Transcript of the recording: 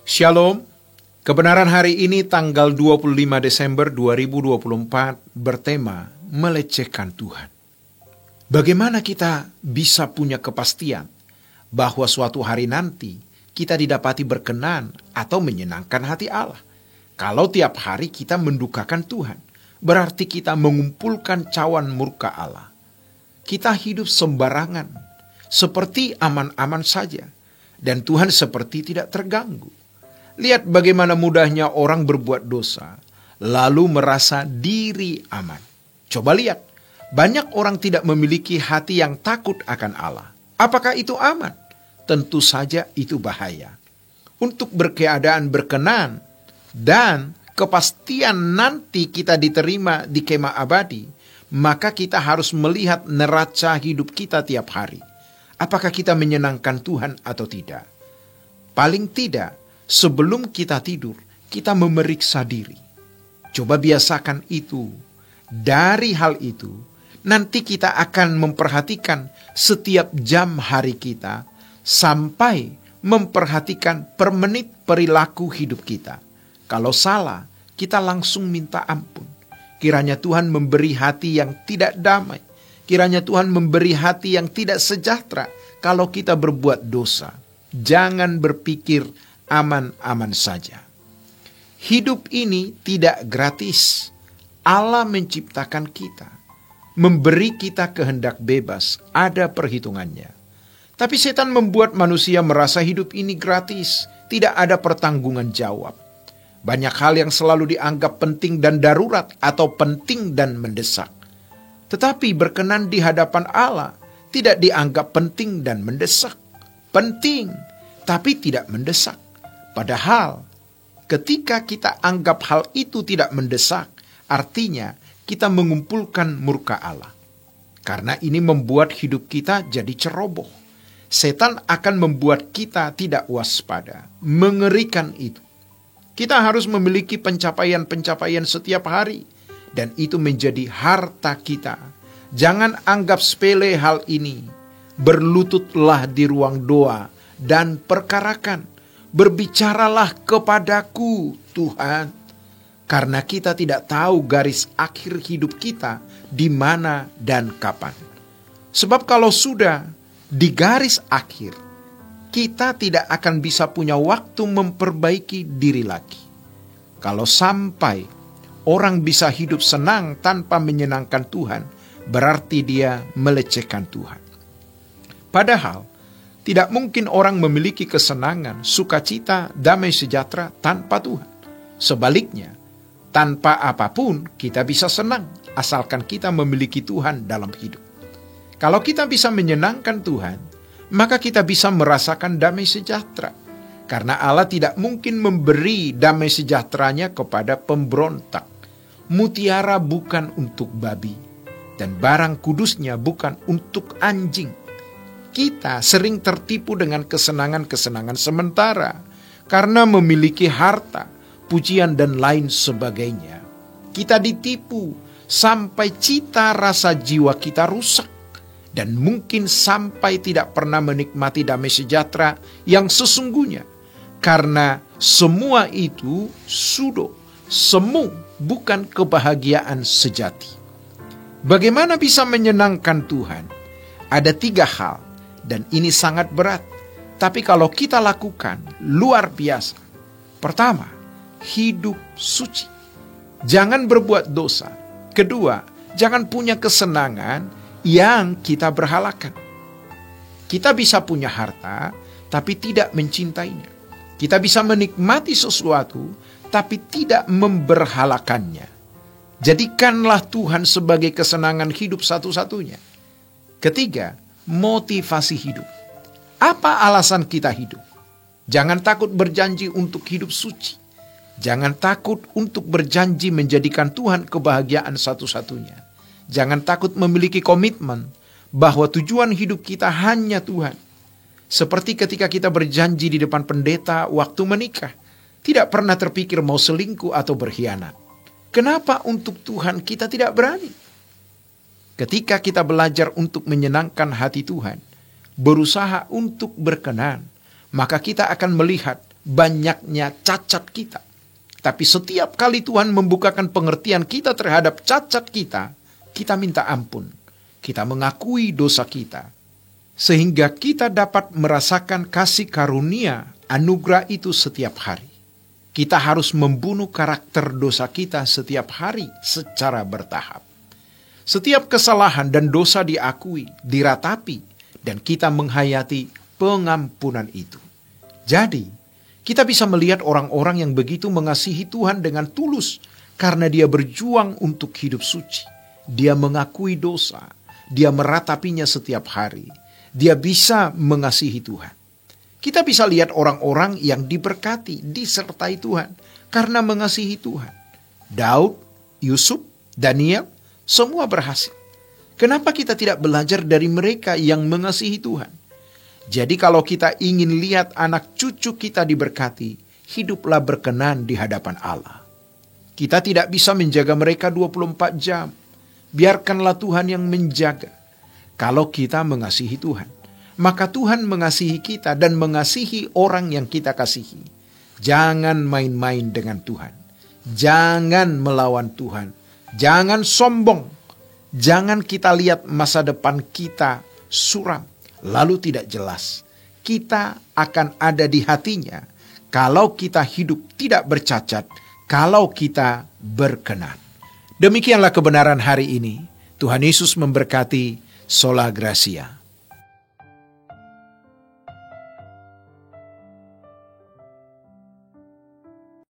Shalom, kebenaran hari ini tanggal 25 Desember 2024 bertema melecehkan Tuhan. Bagaimana kita bisa punya kepastian bahwa suatu hari nanti kita didapati berkenan atau menyenangkan hati Allah? Kalau tiap hari kita mendukakan Tuhan, berarti kita mengumpulkan cawan murka Allah. Kita hidup sembarangan, seperti aman-aman saja, dan Tuhan seperti tidak terganggu. Lihat bagaimana mudahnya orang berbuat dosa, lalu merasa diri aman. Coba lihat, banyak orang tidak memiliki hati yang takut akan Allah. Apakah itu aman? Tentu saja itu bahaya. Untuk berkeadaan berkenan dan kepastian nanti kita diterima di kemah abadi, maka kita harus melihat neraca hidup kita tiap hari. Apakah kita menyenangkan Tuhan atau tidak? Paling tidak, sebelum kita tidur, kita memeriksa diri. Coba biasakan itu. Dari hal itu, nanti kita akan memperhatikan setiap jam hari kita, sampai memperhatikan per menit perilaku hidup kita. Kalau salah, kita langsung minta ampun. Kiranya Tuhan memberi hati yang tidak damai. Kiranya Tuhan memberi hati yang tidak sejahtera kalau kita berbuat dosa. Jangan berpikir aman-aman saja. Hidup ini tidak gratis. Allah menciptakan kita, memberi kita kehendak bebas, ada perhitungannya. Tapi setan membuat manusia merasa hidup ini gratis, tidak ada pertanggungan jawab. Banyak hal yang selalu dianggap penting dan darurat atau penting dan mendesak. Tetapi berkenan di hadapan Allah tidak dianggap penting dan mendesak. Penting, tapi tidak mendesak. Padahal ketika kita anggap hal itu tidak mendesak, artinya kita mengumpulkan murka Allah. Karena ini membuat hidup kita jadi ceroboh. Setan akan membuat kita tidak waspada. Mengerikan itu. Kita harus memiliki pencapaian-pencapaian setiap hari. Dan itu menjadi harta kita. Jangan anggap sepele hal ini. Berlututlah di ruang doa dan perkarakan. Berbicaralah kepadaku, Tuhan, karena kita tidak tahu garis akhir hidup kita di mana dan kapan. Sebab kalau sudah di garis akhir, kita tidak akan bisa punya waktu memperbaiki diri lagi. Kalau sampai orang bisa hidup senang tanpa menyenangkan Tuhan, berarti dia melecehkan Tuhan. Padahal tidak mungkin orang memiliki kesenangan, sukacita, damai sejahtera tanpa Tuhan. Sebaliknya, tanpa apapun kita bisa senang, asalkan kita memiliki Tuhan dalam hidup. Kalau kita bisa menyenangkan Tuhan, maka kita bisa merasakan damai sejahtera. Karena Allah tidak mungkin memberi damai sejahteranya kepada pemberontak. Mutiara bukan untuk babi, dan barang kudusnya bukan untuk anjing. Kita sering tertipu dengan kesenangan-kesenangan sementara karena memiliki harta, pujian dan lain sebagainya. Kita ditipu sampai cita rasa jiwa kita rusak dan mungkin sampai tidak pernah menikmati damai sejahtera yang sesungguhnya. Karena semua itu semu, bukan kebahagiaan sejati. Bagaimana bisa menyenangkan Tuhan? Ada 3 hal. Dan ini sangat berat. Tapi kalau kita lakukan, luar biasa. Pertama, hidup suci. Jangan berbuat dosa. Kedua, jangan punya kesenangan yang kita berhalakan. Kita bisa punya harta, tapi tidak mencintainya. Kita bisa menikmati sesuatu, tapi tidak memberhalakannya. Jadikanlah Tuhan sebagai kesenangan hidup satu-satunya. Ketiga, motivasi hidup. Apa alasan kita hidup? Jangan takut berjanji untuk hidup suci. Jangan takut untuk berjanji menjadikan Tuhan kebahagiaan satu-satunya. Jangan takut memiliki komitmen bahwa tujuan hidup kita hanya Tuhan. Seperti ketika kita berjanji di depan pendeta waktu menikah, tidak pernah terpikir mau selingkuh atau berkhianat. Kenapa untuk Tuhan kita tidak berani? Ketika kita belajar untuk menyenangkan hati Tuhan, berusaha untuk berkenan, maka kita akan melihat banyaknya cacat kita. Tapi setiap kali Tuhan membukakan pengertian kita terhadap cacat kita, kita minta ampun. Kita mengakui dosa kita. Sehingga kita dapat merasakan kasih karunia anugerah itu setiap hari. Kita harus membunuh karakter dosa kita setiap hari secara bertahap. Setiap kesalahan dan dosa diakui, diratapi, dan kita menghayati pengampunan itu. Jadi, kita bisa melihat orang-orang yang begitu mengasihi Tuhan dengan tulus karena dia berjuang untuk hidup suci. Dia mengakui dosa, dia meratapinya setiap hari. Dia bisa mengasihi Tuhan. Kita bisa lihat orang-orang yang diberkati, disertai Tuhan karena mengasihi Tuhan. Daud, Yusuf, Daniel, semua berhasil. Kenapa kita tidak belajar dari mereka yang mengasihi Tuhan? Jadi kalau kita ingin lihat anak cucu kita diberkati, hiduplah berkenan di hadapan Allah. Kita tidak bisa menjaga mereka 24 jam. Biarkanlah Tuhan yang menjaga. Kalau kita mengasihi Tuhan, maka Tuhan mengasihi kita dan mengasihi orang yang kita kasihi. Jangan main-main dengan Tuhan. Jangan melawan Tuhan. Jangan sombong. Jangan kita lihat masa depan kita suram, lalu tidak jelas. Kita akan ada di hatinya kalau kita hidup tidak bercacat, kalau kita berkenan. Demikianlah kebenaran hari ini. Tuhan Yesus memberkati. Sola Gracia.